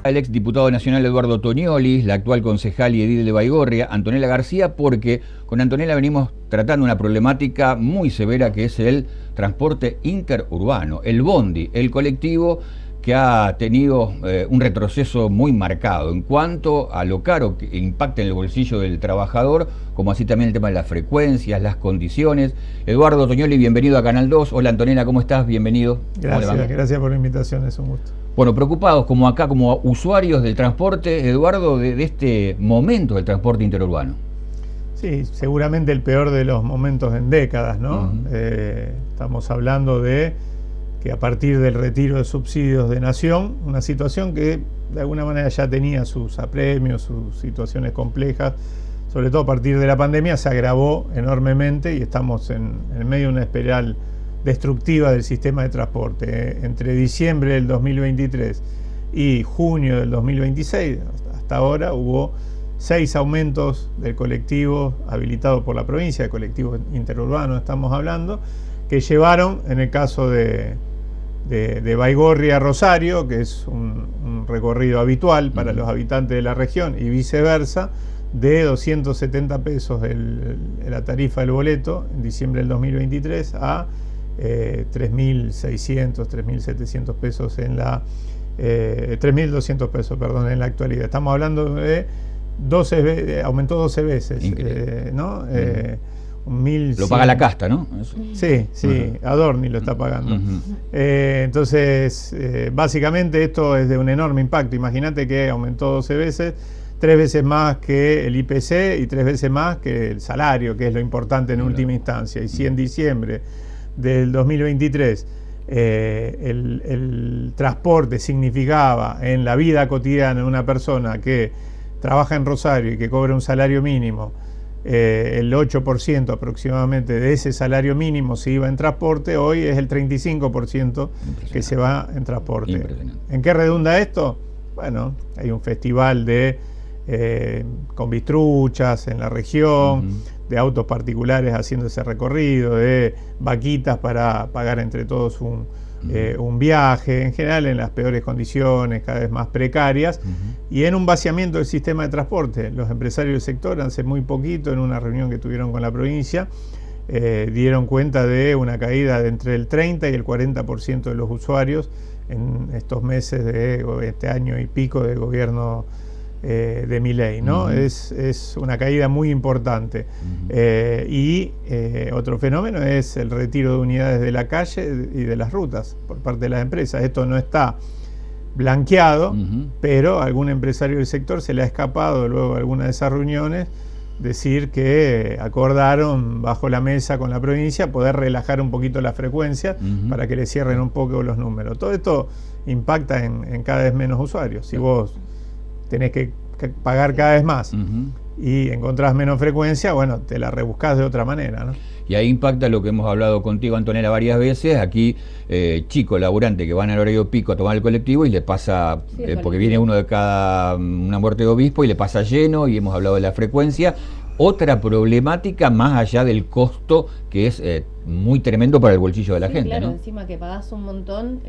El ex diputado nacional Eduardo Toñoli, la actual concejal y edil de Baigorria, Antonella García, porque con Antonella venimos tratando una problemática muy severa que es el transporte interurbano, el bondi, el colectivo que ha tenido un retroceso muy marcado en cuanto a lo caro que impacta en el bolsillo del trabajador, como así también el tema de las frecuencias, las condiciones. Eduardo Toñoli, bienvenido a Canal 2. Hola Antonella, ¿cómo estás? Bienvenido. Gracias por la invitación, es un gusto. Bueno, preocupados como acá, como usuarios del transporte, Eduardo, de este momento del transporte interurbano. Sí, seguramente el peor de los momentos en décadas, ¿no? Estamos hablando de que a partir del retiro de subsidios de Nación, una situación que de alguna manera ya tenía sus apremios, sus situaciones complejas, sobre todo a partir de la pandemia, se agravó enormemente y estamos en medio de una espiral destructiva del sistema de transporte. Entre diciembre del 2023 y junio del 2026, hasta ahora, hubo 6 aumentos del colectivo habilitado por la provincia, de colectivo interurbano estamos hablando, que llevaron, en el caso de Baigorria a Rosario, que es un recorrido habitual para los habitantes de la región, y viceversa, de 270 pesos la tarifa del boleto en diciembre del 2023 a 3.600, 3.700 pesos en la 3.200 pesos, perdón, en la actualidad. Estamos hablando de aumentó 12 veces, ¿no? Lo paga la casta, ¿no? Sí, Adorni lo está pagando. Entonces, básicamente esto es de un enorme impacto. Imagínate que aumentó 12 veces, 3 veces más que el IPC y 3 veces más que el salario, que es lo importante en última instancia. Y si en diciembre del 2023 el transporte significaba en la vida cotidiana de una persona que trabaja en Rosario y que cobra un salario mínimo, el 8% aproximadamente de ese salario mínimo se iba en transporte, hoy es el 35% que se va en transporte. ¿En qué redunda esto? Bueno, hay un festival con bistruchas en la región, de autos particulares haciendo ese recorrido, de vaquitas para pagar entre todos un viaje, en general en las peores condiciones, cada vez más precarias, y en un vaciamiento del sistema de transporte. Los empresarios del sector hace muy poquito, en una reunión que tuvieron con la provincia, dieron cuenta de una caída de entre el 30 y el 40% de los usuarios en estos meses de este año y pico de gobierno de Milei, ¿no? Es una caída muy importante. Y otro fenómeno es el retiro de unidades de la calle y de las rutas por parte de las empresas. Esto no está blanqueado, pero a algún empresario del sector se le ha escapado luego de alguna de esas reuniones decir que acordaron bajo la mesa con la provincia poder relajar un poquito la frecuencia para que le cierren un poco los números. Todo esto impacta en cada vez menos usuarios. Si vos tenés que pagar cada vez más y encontrás menos frecuencia, bueno, te la rebuscás de otra manera, ¿no? Y ahí impacta lo que hemos hablado contigo, Antonella, varias veces. Aquí, chicos laburantes que van al horario pico a tomar el colectivo y le pasa, porque viene uno de cada una muerte de obispo y le pasa lleno, y hemos hablado de la frecuencia. Otra problemática más allá del costo, que es muy tremendo para el bolsillo de la gente, claro, ¿no? Encima que pagás un montón,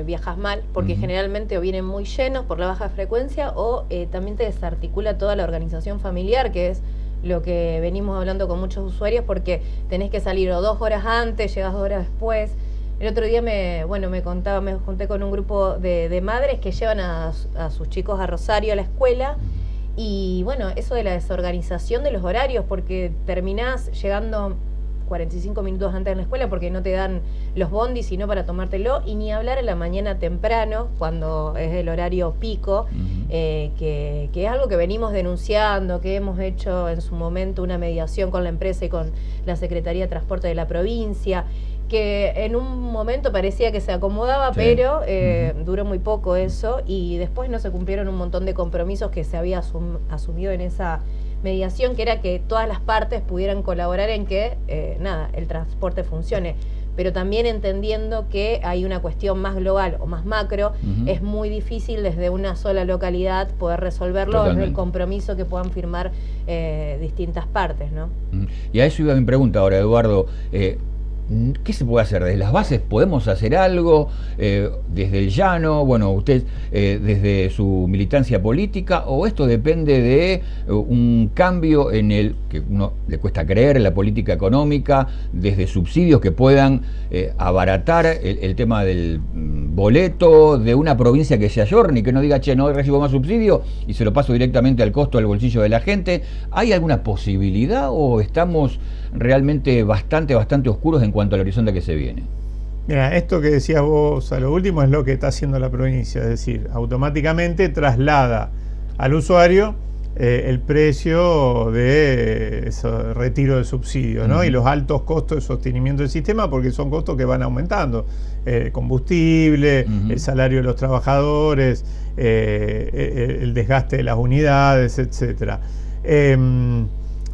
viajas mal, porque generalmente o vienen muy llenos por la baja frecuencia, o también te desarticula toda la organización familiar, que es lo que venimos hablando con muchos usuarios, porque tenés que salir o 2 horas antes, llegas 2 horas después. El otro día me junté con un grupo de madres que llevan a sus chicos a Rosario a la escuela. Y bueno, eso de la desorganización de los horarios, porque terminás llegando 45 minutos antes de la escuela porque no te dan los bondis sino para tomártelo, y ni hablar en la mañana temprano, cuando es el horario pico, que es algo que venimos denunciando, que hemos hecho en su momento una mediación con la empresa y con la Secretaría de Transporte de la provincia, que en un momento parecía que se acomodaba, pero duró muy poco eso, y después no se cumplieron un montón de compromisos que se había asumido en esa mediación, que era que todas las partes pudieran colaborar en que el transporte funcione, pero también entendiendo que hay una cuestión más global o más macro. Es muy difícil desde una sola localidad poder resolverlo desde el compromiso que puedan firmar distintas partes, ¿no? Y a eso iba mi pregunta ahora, Eduardo. ¿Qué se puede hacer? ¿Desde las bases podemos hacer algo? ¿Desde el llano? Bueno, usted desde su militancia política, ¿o esto depende de un cambio en el que uno le cuesta creer, en la política económica, desde subsidios que puedan abaratar el tema del boleto de una provincia que se ayorne y que no diga, che, no recibo más subsidio y se lo paso directamente al costo del bolsillo de la gente? ¿Hay alguna posibilidad o estamos realmente bastante oscuros en cuanto al horizonte que se viene? Mira, esto que decías vos a lo último es lo que está haciendo la provincia, es decir, automáticamente traslada al usuario el precio de ese retiro de subsidios, ¿no? Y los altos costos de sostenimiento del sistema, porque son costos que van aumentando. Combustible, el salario de los trabajadores, el desgaste de las unidades, etcétera.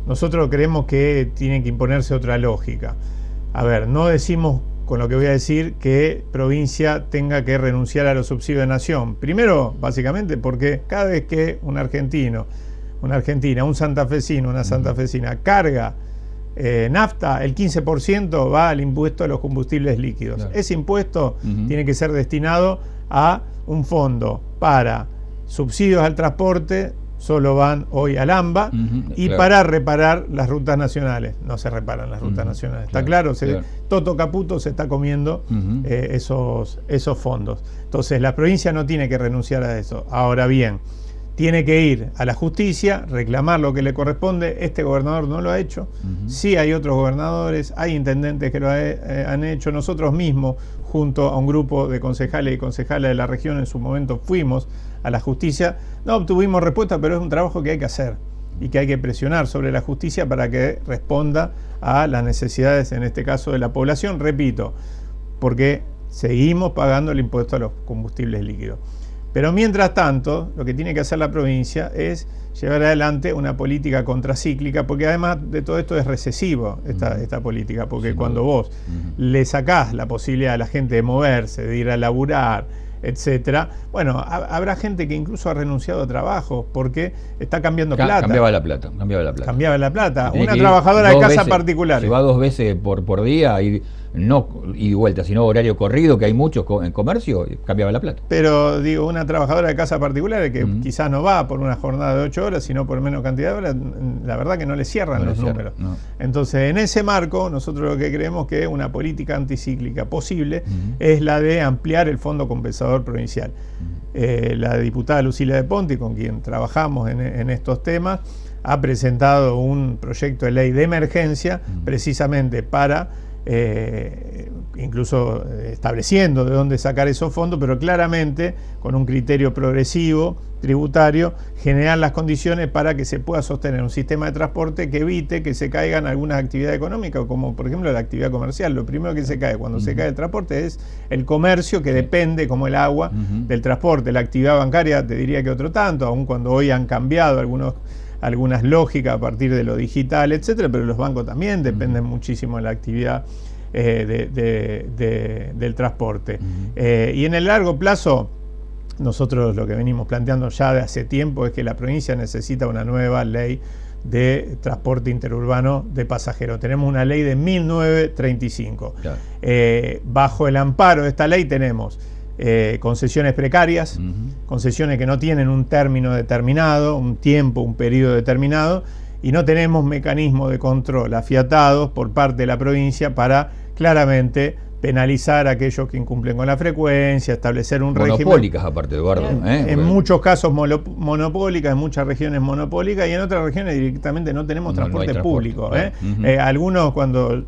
Nosotros creemos que tiene que imponerse otra lógica. A ver, no decimos con lo que voy a decir que provincia tenga que renunciar a los subsidios de nación. Primero, básicamente, porque cada vez que un argentino, una argentina, un santafesino, una santafesina carga nafta, el 15% va al impuesto a los combustibles líquidos. Claro. Ese impuesto tiene que ser destinado a un fondo para subsidios al transporte, solo van hoy al AMBA, y claro, para reparar las rutas nacionales. No se reparan las rutas nacionales, ¿está claro? Toto Caputo se está comiendo esos fondos. Entonces la provincia no tiene que renunciar a eso. Ahora bien, tiene que ir a la justicia, reclamar lo que le corresponde. Este gobernador no lo ha hecho. Sí hay otros gobernadores, hay intendentes que lo han hecho. Nosotros mismos, junto a un grupo de concejales y concejales de la región, en su momento fuimos a la justicia. No obtuvimos respuesta, pero es un trabajo que hay que hacer y que hay que presionar sobre la justicia para que responda a las necesidades, en este caso, de la población. Repito, porque seguimos pagando el impuesto a los combustibles líquidos. Pero mientras tanto, lo que tiene que hacer la provincia es llevar adelante una política contracíclica, porque además de todo esto es recesivo esta política, porque cuando vos le sacás la posibilidad a la gente de moverse, de ir a laburar, etcétera, bueno, habrá gente que incluso ha renunciado a trabajos porque está cambiando plata. Cambiaba la plata. Una trabajadora de casa particular. Se va 2 veces por día y no ida y vuelta, sino horario corrido, que hay muchos en comercio, cambiaba la plata. Pero digo, una trabajadora de casa particular que quizás no va por una jornada de 8 horas, sino por menos cantidad de horas, la verdad que no le cierran los números. No. Entonces, en ese marco, nosotros lo que creemos que una política anticíclica posible es la de ampliar el Fondo Compensador Provincial. La diputada Lucila de Ponti, con quien trabajamos en estos temas, ha presentado un proyecto de ley de emergencia precisamente para incluso estableciendo de dónde sacar esos fondos, pero claramente con un criterio progresivo, tributario, generar las condiciones para que se pueda sostener un sistema de transporte que evite que se caigan algunas actividades económicas, como por ejemplo la actividad comercial. Lo primero que se cae cuando se cae el transporte es el comercio, que depende, como el agua, del transporte. La actividad bancaria, te diría que otro tanto, aun cuando hoy han cambiado algunas lógicas a partir de lo digital, etcétera, pero los bancos también dependen muchísimo de la actividad del transporte. Y en el largo plazo, nosotros lo que venimos planteando ya de hace tiempo es que la provincia necesita una nueva ley de transporte interurbano de pasajeros. Tenemos una ley de 1935. Claro. Bajo el amparo de esta ley tenemos concesiones precarias, concesiones que no tienen un término determinado, un tiempo, un periodo determinado, y no tenemos mecanismos de control afiatados por parte de la provincia para claramente penalizar a aquellos que incumplen con la frecuencia, establecer un régimen. Monopólicas aparte, Eduardo. En muchos casos monopólicas, en muchas regiones monopólicas, y en otras regiones directamente no tenemos transporte público. Algunos, cuando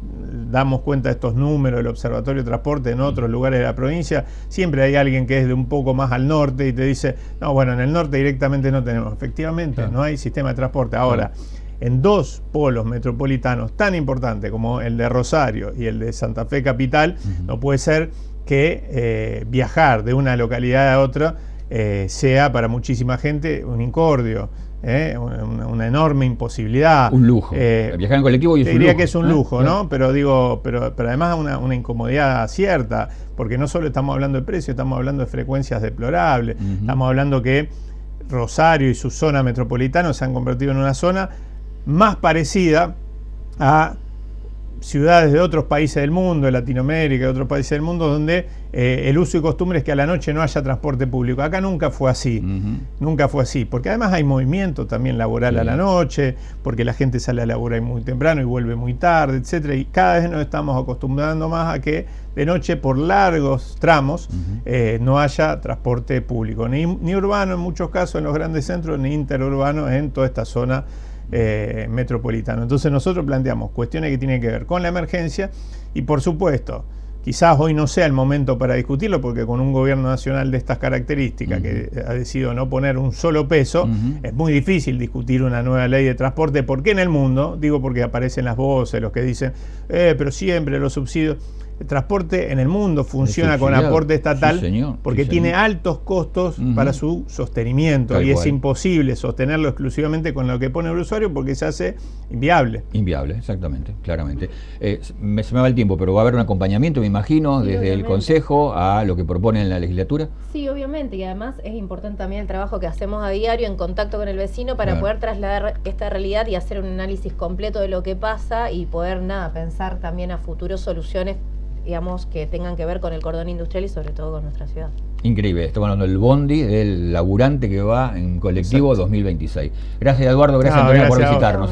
damos cuenta de estos números del Observatorio de Transporte en otros lugares de la provincia, siempre hay alguien que es de un poco más al norte y te dice, no, bueno, en el norte directamente no tenemos. Efectivamente, no hay sistema de transporte. Ahora, en 2 polos metropolitanos tan importantes como el de Rosario y el de Santa Fe Capital, no puede ser que viajar de una localidad a otra sea para muchísima gente un incordio, una enorme imposibilidad. Un lujo. Viajar en colectivo y es un lujo. Diría que es un lujo, ¿no? Pero digo, pero además una incomodidad cierta, porque no solo estamos hablando de precio, estamos hablando de frecuencias deplorables, estamos hablando que Rosario y su zona metropolitana se han convertido en una zona más parecida a ciudades de otros países del mundo, de Latinoamérica, de otros países del mundo, donde el uso y costumbre es que a la noche no haya transporte público. Acá nunca fue así, nunca fue así, porque además hay movimiento también laboral a la noche, porque la gente sale a laburar muy temprano y vuelve muy tarde, etcétera, y cada vez nos estamos acostumbrando más a que de noche por largos tramos no haya transporte público, ni urbano en muchos casos en los grandes centros, ni interurbano en toda esta zona metropolitana. Entonces nosotros planteamos cuestiones que tienen que ver con la emergencia y por supuesto, quizás hoy no sea el momento para discutirlo porque con un gobierno nacional de estas características que ha decidido no poner un solo peso, es muy difícil discutir una nueva ley de transporte. ¿Por qué en el mundo? Digo porque aparecen las voces, los que dicen, pero siempre los subsidios. El transporte en el mundo funciona con aporte estatal porque tiene altos costos para su sostenimiento. Tal y cual. Es imposible sostenerlo exclusivamente con lo que pone el usuario porque se hace inviable. Inviable, exactamente, claramente. Se me va el tiempo, pero va a haber un acompañamiento, me imagino, sí, desde el Consejo a lo que propone en la legislatura. Sí, obviamente, y además es importante también el trabajo que hacemos a diario en contacto con el vecino para poder trasladar esta realidad y hacer un análisis completo de lo que pasa y poder, pensar también a futuro soluciones, digamos, que tengan que ver con el cordón industrial y sobre todo con nuestra ciudad. Increíble, estamos hablando del bondi, del laburante que va en colectivo. Exacto. 2026. Gracias, Eduardo, gracias, Antonella, por visitarnos.